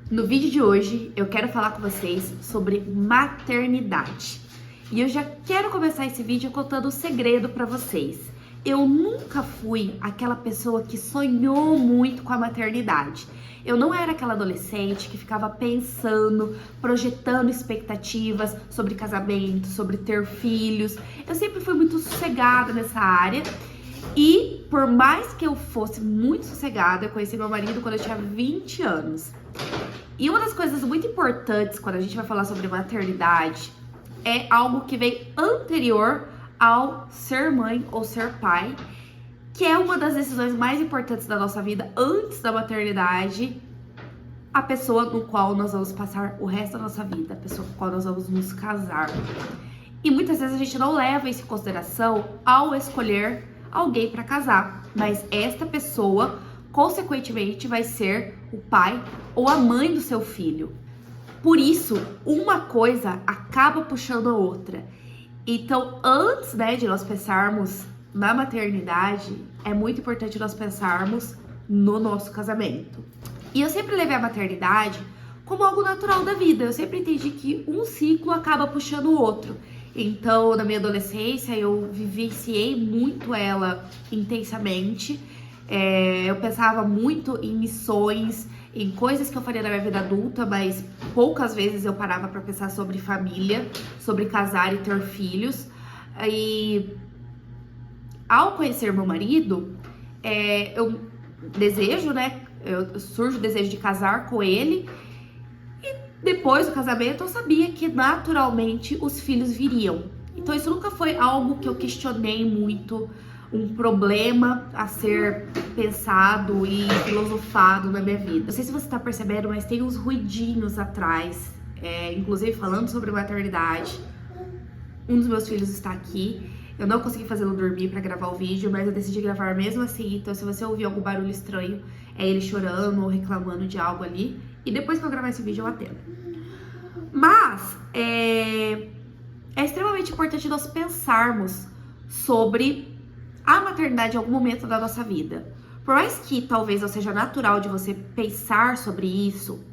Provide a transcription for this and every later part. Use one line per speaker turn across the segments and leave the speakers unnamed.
No vídeo de hoje eu quero falar com vocês sobre maternidade. E eu já quero começar esse vídeo contando um segredo pra vocês. Eu nunca fui aquela pessoa que sonhou muito com a maternidade. Eu não era aquela adolescente que ficava pensando, projetando expectativas sobre casamento, sobre ter filhos. Eu sempre fui muito sossegada nessa área. E por mais que eu fosse muito sossegada, eu conheci meu marido quando eu tinha 20 anos. E uma das coisas muito importantes quando a gente vai falar sobre maternidade é algo que vem anterior ao ser mãe ou ser pai, que é uma das decisões mais importantes da nossa vida antes da maternidade, a pessoa no qual nós vamos passar o resto da nossa vida, a pessoa com a qual nós vamos nos casar. E muitas vezes a gente não leva isso em consideração ao escolher alguém para casar, mas esta pessoa consequentemente vai ser o pai ou a mãe do seu filho. Por isso, uma coisa acaba puxando a outra. Então, antes, de nós pensarmos na maternidade, é muito importante nós pensarmos no nosso casamento. E eu sempre levei a maternidade como algo natural da vida. Eu sempre entendi que um ciclo acaba puxando o outro. Então, na minha adolescência, eu vivenciei muito ela intensamente. Eu pensava muito em missões, em coisas que eu faria na minha vida adulta, mas poucas vezes eu parava para pensar sobre família, sobre casar e ter filhos. E ao conhecer meu marido, eu desejo, surge o desejo de casar com ele. E depois do casamento eu sabia que naturalmente os filhos viriam. Então isso nunca foi algo que eu questionei muito, um problema a ser pensado e filosofado na minha vida. Não sei se você tá percebendo, mas tem uns ruidinhos atrás, inclusive falando sobre maternidade. Um dos meus filhos está aqui. Eu não consegui fazê-lo dormir para gravar o vídeo, mas eu decidi gravar mesmo assim. Então se você ouvir algum barulho estranho, é ele chorando ou reclamando de algo ali. E depois que eu gravar esse vídeo eu atendo. Mas é extremamente importante nós pensarmos sobre a maternidade em algum momento da nossa vida. Por mais que talvez não seja natural de você pensar sobre isso,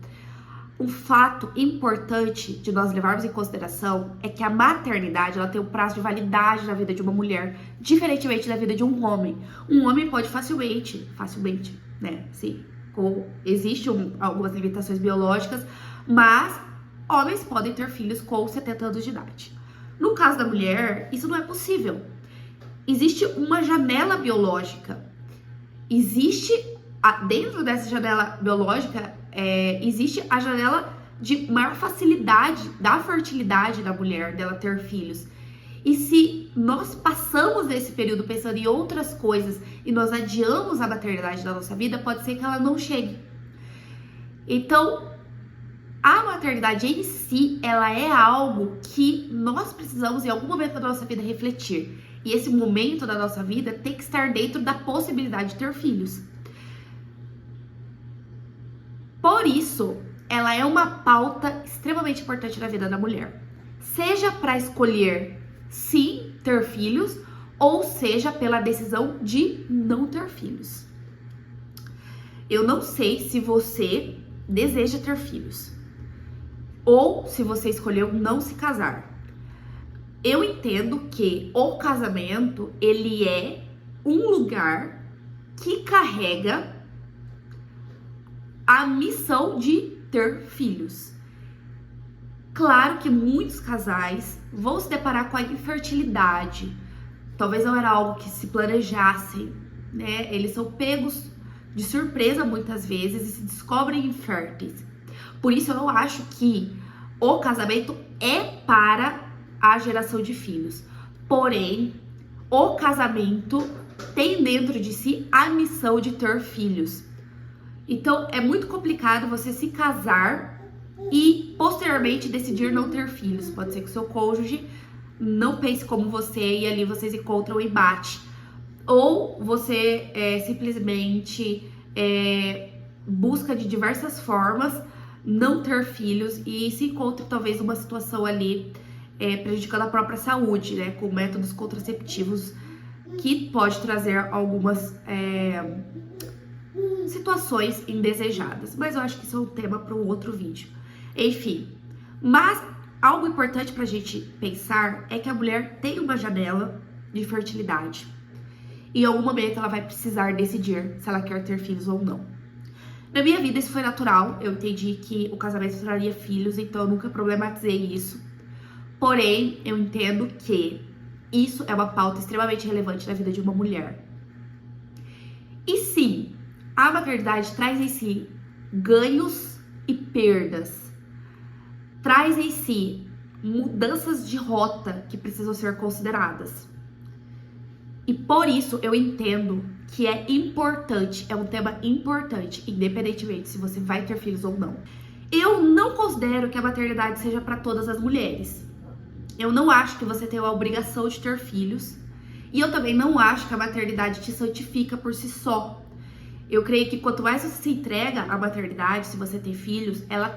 um fato importante de nós levarmos em consideração é que a maternidade ela tem um prazo de validade na vida de uma mulher, diferentemente da vida de um homem. Um homem pode facilmente, sim, existem algumas limitações biológicas, mas homens podem ter filhos com 70 anos de idade. No caso da mulher, isso não é possível. Existe uma janela biológica. Dentro dessa janela biológica, existe a janela de maior facilidade da fertilidade da mulher, dela ter filhos. E se nós passamos esse período pensando em outras coisas e nós adiamos a maternidade da nossa vida, pode ser que ela não chegue. Então, a maternidade em si, ela é algo que nós precisamos em algum momento da nossa vida refletir. E esse momento da nossa vida tem que estar dentro da possibilidade de ter filhos. Por isso, ela é uma pauta extremamente importante na vida da mulher. Seja para escolher sim ter filhos, ou seja pela decisão de não ter filhos. Eu não sei se você deseja ter filhos, ou se você escolheu não se casar. Eu entendo que o casamento, ele é um lugar que carrega a missão de ter filhos. Claro que muitos casais vão se deparar com a infertilidade. Talvez não era algo que se planejassem, Eles são pegos de surpresa muitas vezes e se descobrem inférteis. Por isso eu não acho que o casamento é para a geração de filhos. Porém, o casamento tem dentro de si a missão de ter filhos. Então, é muito complicado você se casar e posteriormente decidir não ter filhos. Pode ser que o seu cônjuge não pense como você e ali vocês encontram um embate. Ou você simplesmente busca de diversas formas não ter filhos e se encontra talvez uma situação ali prejudicando a própria saúde, com métodos contraceptivos que pode trazer algumas situações indesejadas. Mas eu acho que isso é um tema para um outro vídeo. Enfim, mas algo importante pra gente pensar é que a mulher tem uma janela de fertilidade. Em algum momento ela vai precisar decidir se ela quer ter filhos ou não. Na minha vida isso foi natural, eu entendi que o casamento traria filhos, então eu nunca problematizei isso. Porém, eu entendo que isso é uma pauta extremamente relevante na vida de uma mulher. E sim, a maternidade traz em si ganhos e perdas. Traz em si mudanças de rota que precisam ser consideradas. E por isso eu entendo que é importante, é um tema importante, independentemente se você vai ter filhos ou não. Eu não considero que a maternidade seja para todas as mulheres. Eu não acho que você tem a obrigação de ter filhos. E eu também não acho que a maternidade te santifica por si só. Eu creio que quanto mais você se entrega à maternidade, se você tem filhos, ela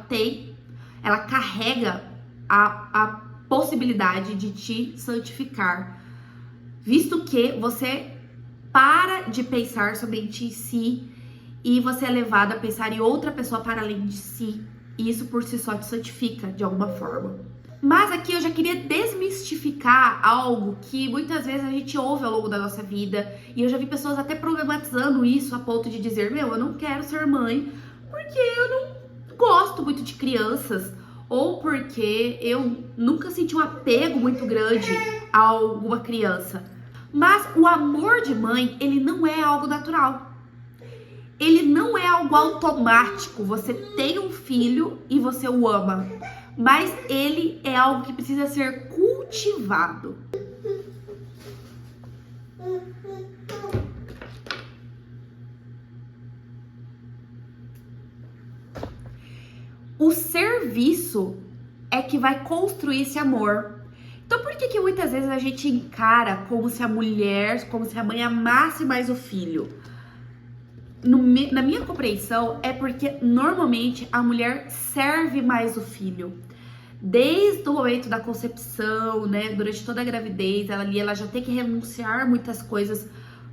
carrega a possibilidade de te santificar, visto que você para de pensar somente em si e você é levado a pensar em outra pessoa para além de si, e isso por si só te santifica de alguma forma. Mas aqui eu já queria desmistificar algo que muitas vezes a gente ouve ao longo da nossa vida, e eu já vi pessoas até problematizando isso a ponto de dizer: eu não quero ser mãe porque eu não gosto muito de crianças, ou porque eu nunca senti um apego muito grande a alguma criança. Mas o amor de mãe, ele não é algo natural. Ele não é algo automático. Você tem um filho e você o ama. Mas ele é algo que precisa ser cultivado. O serviço é que vai construir esse amor. Então por que muitas vezes a gente encara como se a mulher, como se a mãe amasse mais o filho? Na minha compreensão é porque normalmente a mulher serve mais o filho. Desde o momento da concepção, né, durante toda a gravidez, ela já tem que renunciar muitas coisas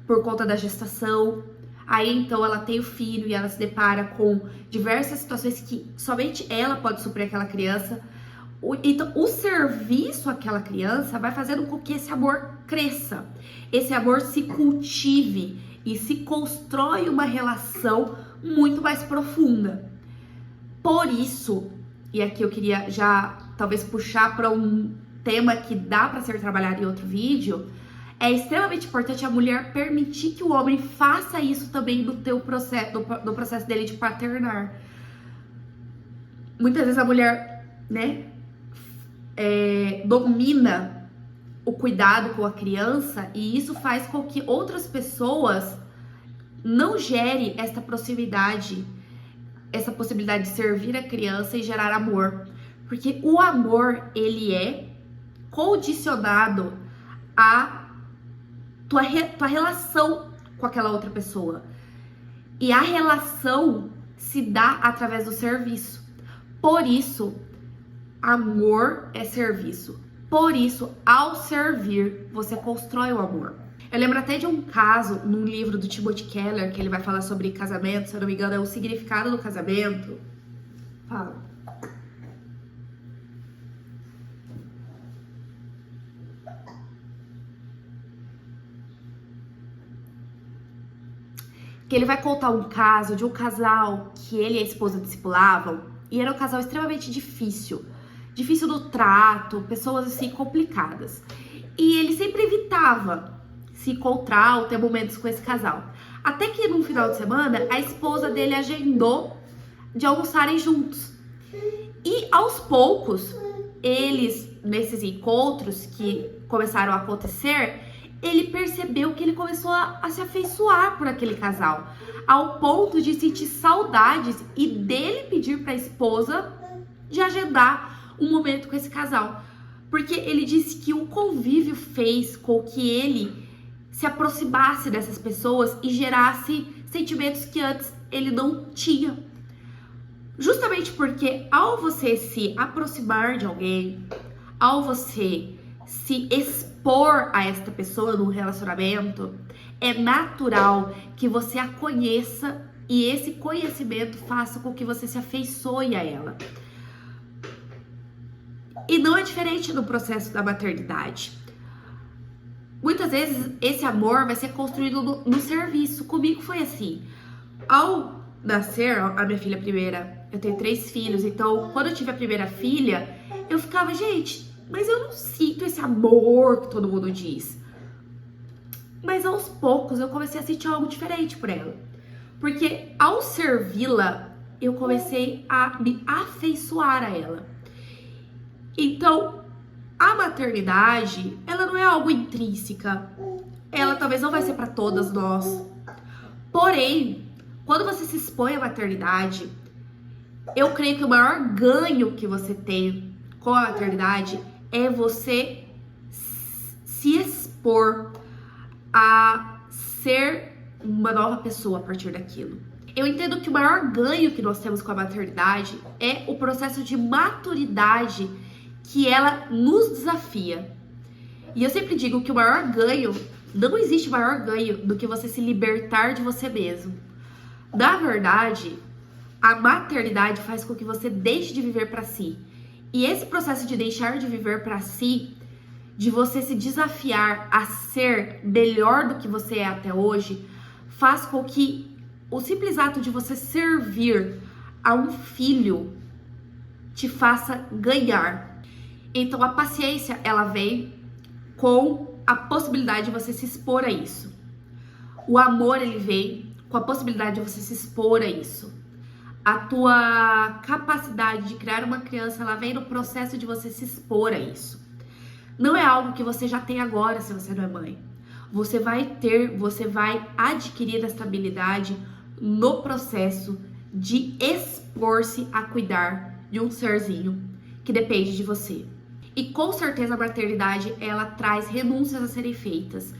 por conta da gestação. Aí então ela tem o filho e ela se depara com diversas situações que somente ela pode suprir aquela criança. Então o serviço àquela criança vai fazendo com que esse amor cresça, esse amor se cultive e se constrói uma relação muito mais profunda. Por isso, e aqui eu queria já talvez puxar para um tema que dá para ser trabalhado em outro vídeo, é extremamente importante a mulher permitir que o homem faça isso também no processo dele de paternar. Muitas vezes a mulher, né, domina o cuidado com a criança, e isso faz com que outras pessoas não gere essa proximidade, essa possibilidade de servir a criança e gerar amor. Porque o amor, ele é condicionado à tua relação com aquela outra pessoa. E a relação se dá através do serviço. Por isso, amor é serviço. Por isso, ao servir, você constrói o amor. Eu lembro até de um caso num livro do Timothy Keller, que ele vai falar sobre casamento, se eu não me engano, é o significado do casamento. Fala. Que ele vai contar um caso de um casal que ele e a esposa discipulavam, e era um casal extremamente difícil do trato, pessoas assim complicadas. E ele sempre evitava se encontrar ou ter momentos com esse casal. Até que no final de semana, a esposa dele agendou de almoçarem juntos. E aos poucos, eles, nesses encontros que começaram a acontecer, ele percebeu que ele começou a se afeiçoar por aquele casal, ao ponto de sentir saudades e dele pedir para a esposa de agendar um momento com esse casal. Porque ele disse que o convívio fez com que ele se aproximasse dessas pessoas e gerasse sentimentos que antes ele não tinha. Justamente porque ao você se aproximar de alguém, ao você se expor a esta pessoa no relacionamento, é natural que você a conheça e esse conhecimento faça com que você se afeiçoe a ela. E não é diferente no processo da maternidade. Muitas vezes esse amor vai ser construído no serviço. Comigo foi assim. Ao nascer a minha filha primeira, eu tenho 3 filhos, então quando eu tive a primeira filha, eu ficava, gente, mas eu não sinto esse amor que todo mundo diz. Mas aos poucos eu comecei a sentir algo diferente por ela. Porque ao servi-la, eu comecei a me afeiçoar a ela. Então, a maternidade, ela não é algo intrínseca. Ela talvez não vai ser para todas nós. Porém, quando você se expõe à maternidade, eu creio que o maior ganho que você tem com a maternidade é você se expor a ser uma nova pessoa a partir daquilo. Eu entendo que o maior ganho que nós temos com a maternidade é o processo de maturidade que ela nos desafia. E eu sempre digo que o maior ganho, não existe maior ganho do que você se libertar de você mesmo. Na verdade, a maternidade faz com que você deixe de viver para si. E esse processo de deixar de viver para si, de você se desafiar a ser melhor do que você é até hoje, faz com que o simples ato de você servir a um filho te faça ganhar. Então a paciência, ela vem com a possibilidade de você se expor a isso. O amor, ele vem com a possibilidade de você se expor a isso. A tua capacidade de criar uma criança, ela vem no processo de você se expor a isso. Não é algo que você já tem agora se você não é mãe. Você vai adquirir essa habilidade no processo de expor-se a cuidar de um serzinho que depende de você. E com certeza a maternidade, ela traz renúncias a serem feitas.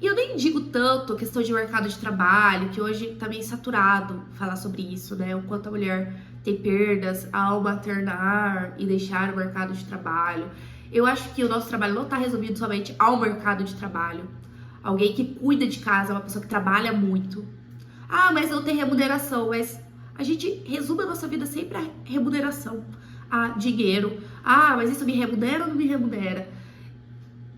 E eu nem digo tanto questão de mercado de trabalho, que hoje tá meio saturado falar sobre isso, né? O quanto a mulher tem perdas ao maternar e deixar o mercado de trabalho. Eu acho que o nosso trabalho não tá resumido somente ao mercado de trabalho. Alguém que cuida de casa, uma pessoa que trabalha muito. Ah, mas não tem remuneração, mas a gente resume a nossa vida sempre a remuneração. A dinheiro. Ah, mas isso me remunera ou não me remunera?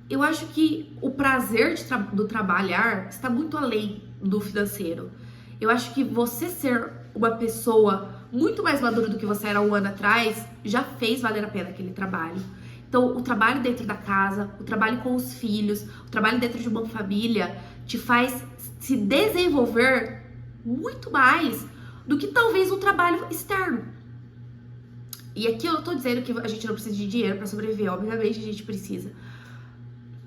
Eu acho que o prazer do trabalhar está muito além do financeiro. Eu acho que você ser uma pessoa muito mais madura do que você era um ano atrás já fez valer a pena aquele trabalho. Então, o trabalho dentro da casa, o trabalho com os filhos, o trabalho dentro de uma família te faz se desenvolver muito mais do que talvez um trabalho externo. E aqui eu não tô dizendo que a gente não precisa de dinheiro para sobreviver, obviamente a gente precisa.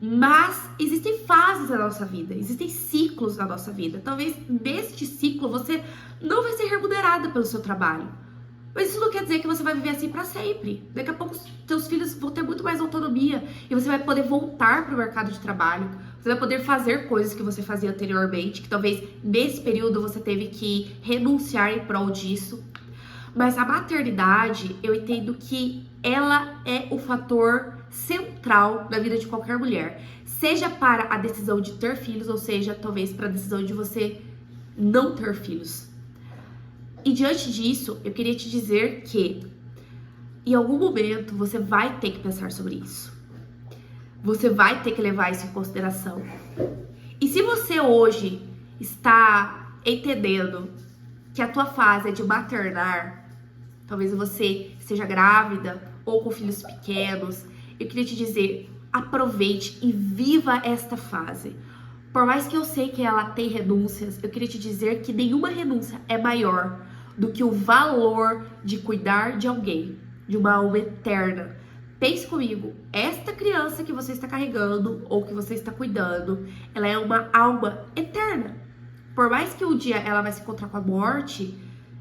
Mas existem fases da nossa vida, existem ciclos da nossa vida. Talvez neste ciclo você não vai ser remunerada pelo seu trabalho. Mas isso não quer dizer que você vai viver assim para sempre. Daqui a pouco seus filhos vão ter muito mais autonomia e você vai poder voltar para o mercado de trabalho. Você vai poder fazer coisas que você fazia anteriormente, que talvez nesse período você teve que renunciar em prol disso. Mas a maternidade, eu entendo que ela é o fator central na vida de qualquer mulher. Seja para a decisão de ter filhos, ou seja, talvez para a decisão de você não ter filhos. E diante disso, eu queria te dizer que em algum momento você vai ter que pensar sobre isso. Você vai ter que levar isso em consideração. E se você hoje está entendendo que a tua fase é de maternar, talvez você esteja grávida ou com filhos pequenos, eu queria te dizer, aproveite e viva esta fase. Por mais que eu sei que ela tem renúncias, eu queria te dizer que nenhuma renúncia é maior do que o valor de cuidar de alguém, de uma alma eterna. Pense comigo, esta criança que você está carregando ou que você está cuidando, ela é uma alma eterna. Por mais que um dia ela vai se encontrar com a morte,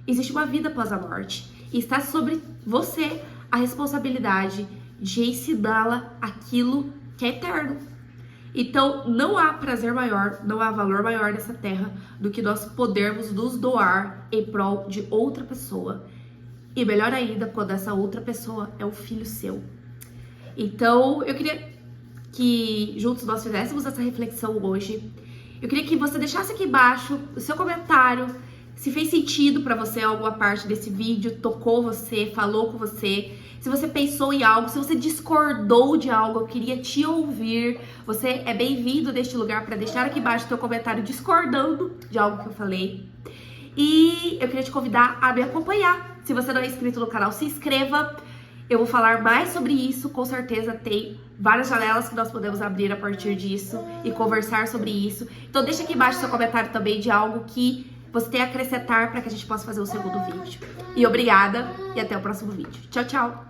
existe uma vida após a morte. E está sobre você a responsabilidade de ensiná-la aquilo que é eterno. Então, não há prazer maior, não há valor maior nessa terra do que nós podermos nos doar em prol de outra pessoa. E melhor ainda, quando essa outra pessoa é um filho seu. Então, eu queria que juntos nós fizéssemos essa reflexão hoje. Eu queria que você deixasse aqui embaixo o seu comentário, se fez sentido pra você alguma parte desse vídeo, tocou você, falou com você. Se você pensou em algo, se você discordou de algo, eu queria te ouvir. Você é bem-vindo neste lugar para deixar aqui embaixo o seu comentário discordando de algo que eu falei. E eu queria te convidar a me acompanhar. Se você não é inscrito no canal, se inscreva. Eu vou falar mais sobre isso, com certeza tem várias janelas que nós podemos abrir a partir disso e conversar sobre isso. Então deixa aqui embaixo seu comentário também de algo que você tem a acrescentar para que a gente possa fazer o segundo vídeo. E obrigada e até o próximo vídeo. Tchau, tchau!